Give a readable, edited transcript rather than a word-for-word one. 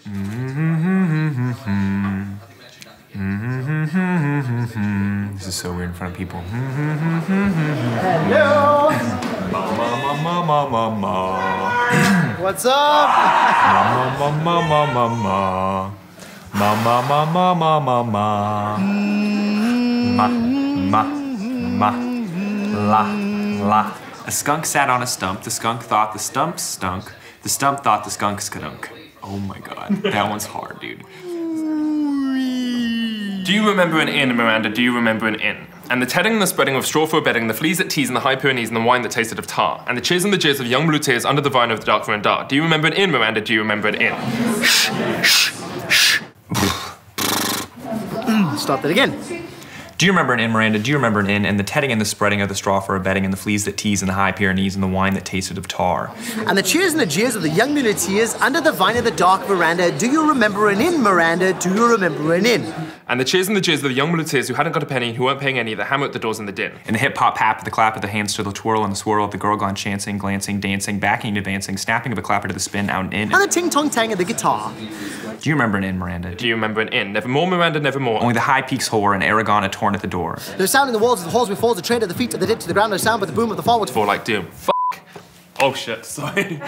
This is so weird in front of people. Hello. What's up? A skunk sat on a stump. The skunk thought the stump stunk. The stump thought the skunk skadunk. Oh my god, that one's hard, dude. Do you remember an inn, Miranda? Do you remember an inn? And the tedding and the spreading of straw for a bedding, the fleas that tease and the high Pyrenees and the wine that tasted of tar. And the cheers and the jeers of young blue tears under the vine of the dark veranda. Do you remember an inn, Miranda? Do you remember an inn? Stop that again. Do you remember an inn, Miranda? Do you remember an inn? And the tedding and the spreading of the straw for a bedding, and the fleas that tease and the high Pyrenees and the wine that tasted of tar. And the cheers and the jeers of the young muleteers under the vine of the dark veranda. Do you remember an inn, Miranda? Do you remember an inn? And the cheers and the jeers of the young muleteers who hadn't got a penny, who weren't paying any, the hammer at the doors and the din. And the hip-hop pap, the clap of the hands to the twirl and the swirl of the girl gone chancing, glancing, dancing, backing, advancing, snapping of a clapper to the spin, out and in. And the ting-tong-tang of the guitar. Do you remember an inn, Miranda? Do you remember an inn? Nevermore, Miranda, nevermore. Only the high peaks whore and Aragon a torn at the door. There's sound in the walls of the halls before the tread of the feet of the dip to the ground. There's sound but the boom of the forward. For like doom. Fuck. Oh shit, sorry.